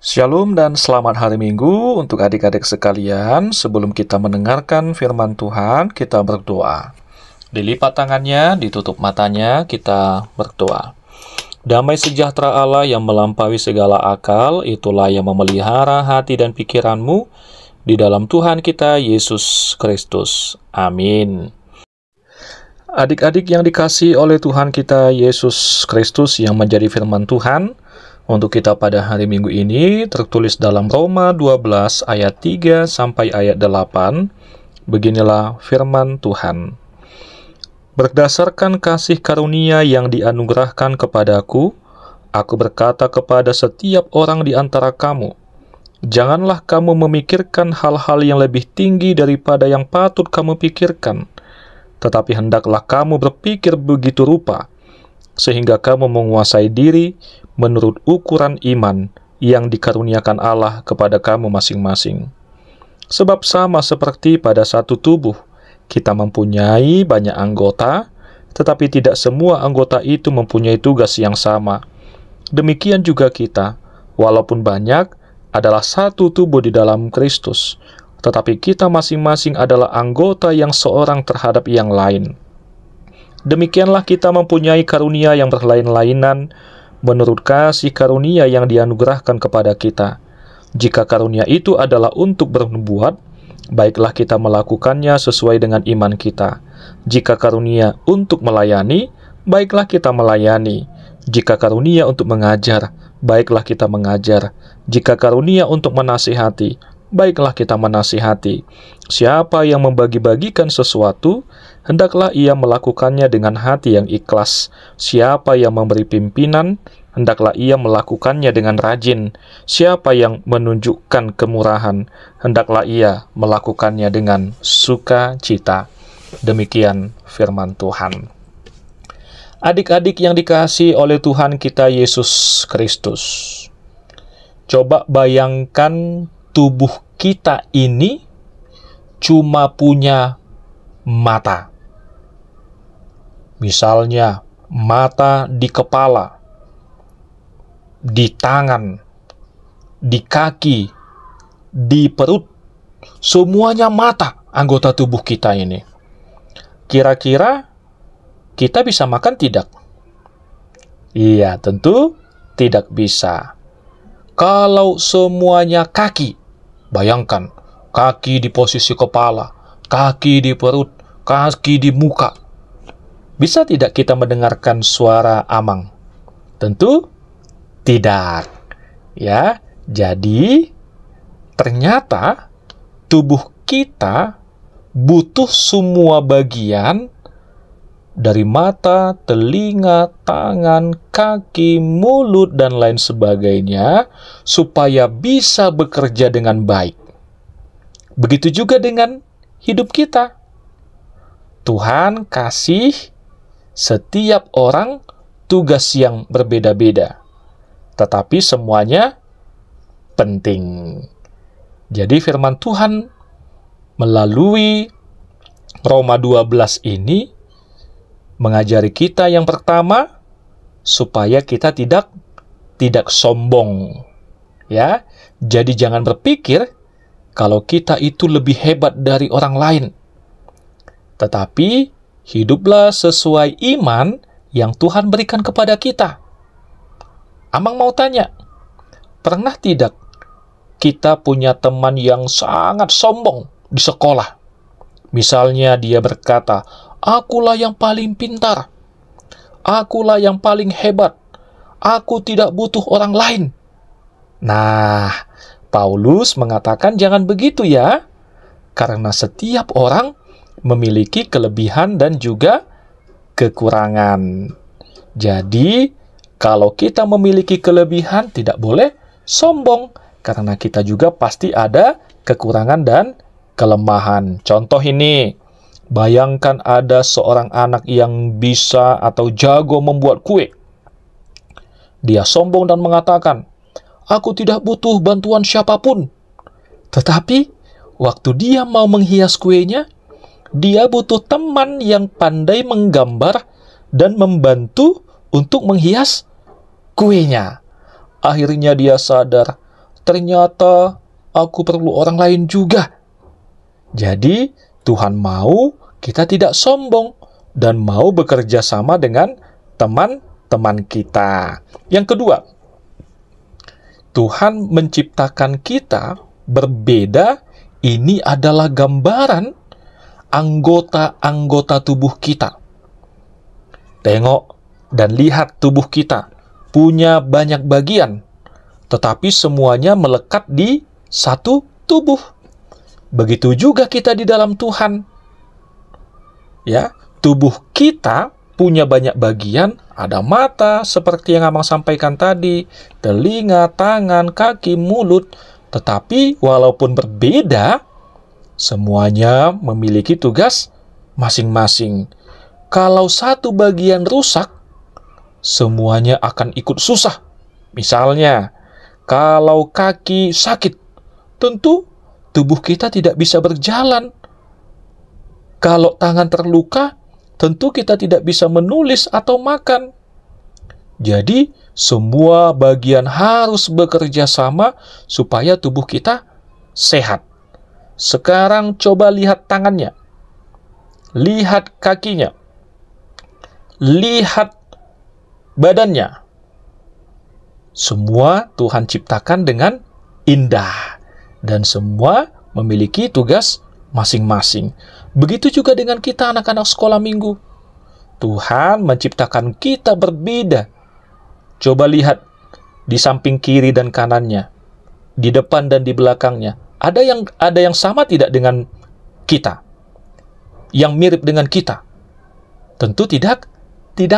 Shalom dan selamat hari Minggu untuk adik-adik sekalian. Sebelum kita mendengarkan firman Tuhan, kita berdoa. Dilipat tangannya, ditutup matanya, kita berdoa. Damai sejahtera Allah yang melampaui segala akal, itulah yang memelihara hati dan pikiranmu di dalam Tuhan kita Yesus Kristus. Amin. Adik-adik yang dikasihi oleh Tuhan kita Yesus Kristus yang menjadi firman Tuhan, untuk kita pada hari Minggu ini tertulis dalam Roma 12 ayat 3 sampai ayat 8. Beginilah firman Tuhan. Berdasarkan kasih karunia yang dianugerahkan kepadaku, aku berkata kepada setiap orang di antara kamu, janganlah kamu memikirkan hal-hal yang lebih tinggi daripada yang patut kamu pikirkan, tetapi hendaklah kamu berpikir begitu rupa, sehingga kamu menguasai diri menurut ukuran iman yang dikaruniakan Allah kepada kamu masing-masing. Sebab sama seperti pada satu tubuh, kita mempunyai banyak anggota, tetapi tidak semua anggota itu mempunyai tugas yang sama. Demikian juga kita, walaupun banyak, adalah satu tubuh di dalam Kristus, tetapi kita masing-masing adalah anggota yang seorang terhadap yang lain. Demikianlah kita mempunyai karunia yang berlain-lainan menurut kasih karunia yang dianugerahkan kepada kita. Jika karunia itu adalah untuk bernubuat, baiklah kita melakukannya sesuai dengan iman kita. Jika karunia untuk melayani, baiklah kita melayani. Jika karunia untuk mengajar, baiklah kita mengajar. Jika karunia untuk menasihati, baiklah kita menasihati. Siapa yang membagi-bagikan sesuatu, hendaklah ia melakukannya dengan hati yang ikhlas. Siapa yang memberi pimpinan, hendaklah ia melakukannya dengan rajin. Siapa yang menunjukkan kemurahan, hendaklah ia melakukannya dengan sukacita. Demikian firman Tuhan. Adik-adik yang dikasihi oleh Tuhan kita Yesus Kristus, coba bayangkan tubuh kita ini cuma punya mata. Misalnya, mata di kepala, di tangan, di kaki, di perut, semuanya mata anggota tubuh kita ini. Kira-kira kita bisa makan tidak? Iya, tentu tidak bisa. Kalau semuanya kaki, bayangkan, kaki di posisi kepala, kaki di perut, kaki di muka. Bisa tidak kita mendengarkan suara amang? Tentu tidak. Ya, jadi ternyata tubuh kita butuh semua bagian dari mata, telinga, tangan, kaki, mulut, dan lain sebagainya supaya bisa bekerja dengan baik. Begitu juga dengan hidup kita. Tuhan kasih setiap orang tugas yang berbeda-beda, tetapi semuanya penting. Jadi firman Tuhan melalui Roma 12 ini mengajari kita yang pertama supaya kita tidak sombong. Ya. Jadi jangan berpikir kalau kita itu lebih hebat dari orang lain. Tetapi hiduplah sesuai iman yang Tuhan berikan kepada kita. Amang mau tanya, pernah tidak kita punya teman yang sangat sombong di sekolah? Misalnya dia berkata, akulah yang paling pintar, akulah yang paling hebat, aku tidak butuh orang lain. Nah, Paulus mengatakan jangan begitu ya, karena setiap orang memiliki kelebihan dan juga kekurangan. Jadi, kalau kita memiliki kelebihan, tidak boleh sombong, karena kita juga pasti ada kekurangan dan kelemahan. Contoh ini, bayangkan ada seorang anak yang bisa atau jago membuat kue. Dia sombong dan mengatakan, aku tidak butuh bantuan siapapun. Tetapi, waktu dia mau menghias kuenya, dia butuh teman yang pandai menggambar dan membantu untuk menghias kuenya. Akhirnya dia sadar, ternyata aku perlu orang lain juga. Jadi, Tuhan mau kita tidak sombong dan mau bekerja sama dengan teman-teman kita. Yang kedua, Tuhan menciptakan kita berbeda. Ini adalah gambaran anggota-anggota tubuh kita. Tengok dan lihat tubuh kita punya banyak bagian, tetapi semuanya melekat di satu tubuh. Begitu juga kita di dalam Tuhan. Ya, tubuh kita punya banyak bagian, ada mata seperti yang Amang sampaikan tadi, telinga, tangan, kaki, mulut, tetapi walaupun berbeda, semuanya memiliki tugas masing-masing. Kalau satu bagian rusak, semuanya akan ikut susah. Misalnya, kalau kaki sakit, tentu tubuh kita tidak bisa berjalan. Kalau tangan terluka, tentu kita tidak bisa menulis atau makan. Jadi, semua bagian harus bekerja sama supaya tubuh kita sehat. Sekarang coba lihat tangannya. Lihat kakinya. Lihat badannya. Semua Tuhan ciptakan dengan indah. Dan semua memiliki tugas masing-masing. Begitu juga dengan kita anak-anak sekolah minggu. Tuhan menciptakan kita berbeda. Coba lihat di samping kiri dan kanannya, di depan dan di belakangnya. Ada yang sama tidak dengan kita? Yang mirip dengan kita? Tentu tidak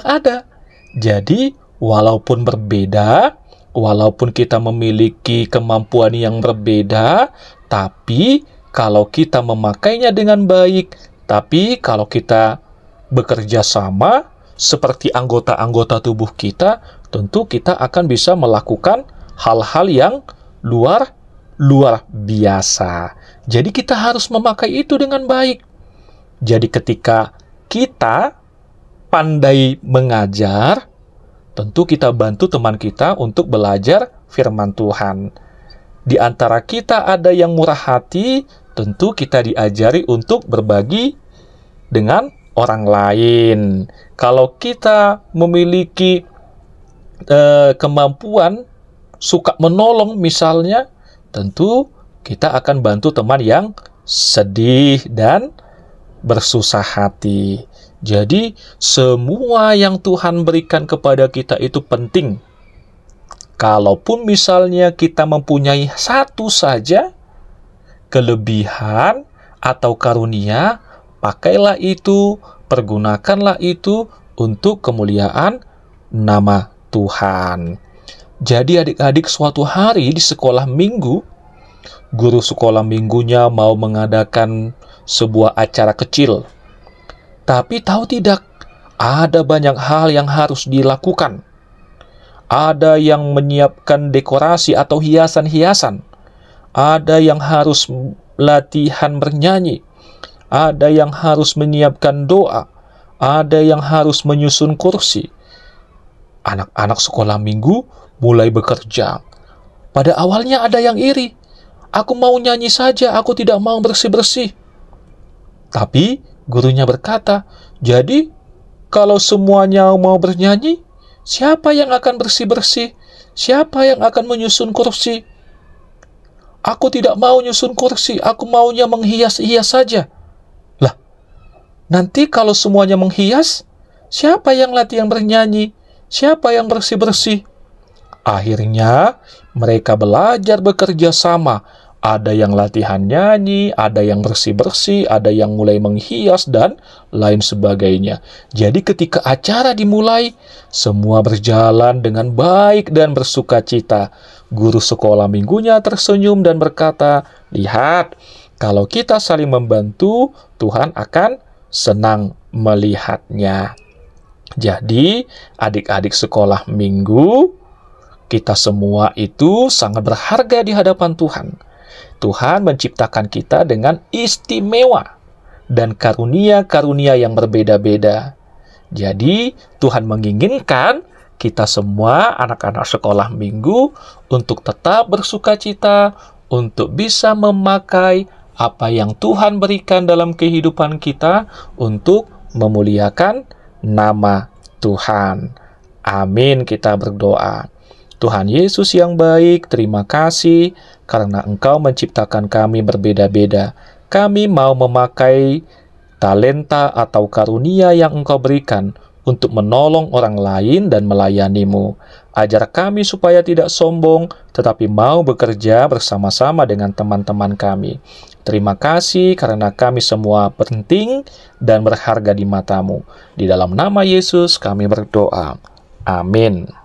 ada. Jadi, walaupun berbeda, walaupun kita memiliki kemampuan yang berbeda, tapi kalau kita memakainya dengan baik, tapi kalau kita bekerja sama seperti anggota-anggota tubuh kita, tentu kita akan bisa melakukan hal-hal yang luar biasa. Jadi kita harus memakai itu dengan baik. Jadi ketika kita pandai mengajar, tentu kita bantu teman kita untuk belajar firman Tuhan. Di antara kita ada yang murah hati, tentu kita diajari untuk berbagi dengan orang lain. Kalau kita memiliki kemampuan suka menolong misalnya, tentu kita akan bantu teman yang sedih dan bersusah hati. Jadi semua yang Tuhan berikan kepada kita itu penting. Kalaupun misalnya kita mempunyai satu saja kelebihan atau karunia, pakailah itu, pergunakanlah itu untuk kemuliaan nama Tuhan. Jadi adik-adik, suatu hari di sekolah minggu, guru sekolah minggunya mau mengadakan sebuah acara kecil. Tapi tahu tidak, ada banyak hal yang harus dilakukan. Ada yang menyiapkan dekorasi atau hiasan-hiasan. Ada yang harus latihan bernyanyi. Ada yang harus menyiapkan doa. Ada yang harus menyusun kursi. Anak-anak sekolah minggu mulai bekerja. Pada awalnya ada yang iri. Aku mau nyanyi saja, aku tidak mau bersih-bersih. Tapi gurunya berkata, jadi kalau semuanya mau bernyanyi, siapa yang akan bersih-bersih? Siapa yang akan menyusun kursi? Aku tidak mau nyusun kursi, aku maunya menghias-hias saja. Lah, nanti kalau semuanya menghias, siapa yang latihan bernyanyi? Siapa yang bersih-bersih? Akhirnya, mereka belajar bekerja sama. Ada yang latihan nyanyi, ada yang bersih-bersih, ada yang mulai menghias, dan lain sebagainya. Jadi ketika acara dimulai, semua berjalan dengan baik dan bersuka cita. Guru sekolah minggunya tersenyum dan berkata, lihat, kalau kita saling membantu, Tuhan akan senang melihatnya. Jadi, adik-adik sekolah minggu, kita semua itu sangat berharga di hadapan Tuhan. Tuhan menciptakan kita dengan istimewa dan karunia-karunia yang berbeda-beda. Jadi, Tuhan menginginkan kita semua anak-anak sekolah minggu untuk tetap bersukacita, untuk bisa memakai apa yang Tuhan berikan dalam kehidupan kita untuk memuliakan nama Tuhan. Amin, kita berdoa. Tuhan Yesus yang baik, terima kasih karena Engkau menciptakan kami berbeda-beda. Kami mau memakai talenta atau karunia yang Engkau berikan untuk menolong orang lain dan melayani-Mu. Ajar kami supaya tidak sombong, tetapi mau bekerja bersama-sama dengan teman-teman kami. Terima kasih karena kami semua penting dan berharga di mata-Mu. Di dalam nama Yesus kami berdoa. Amin.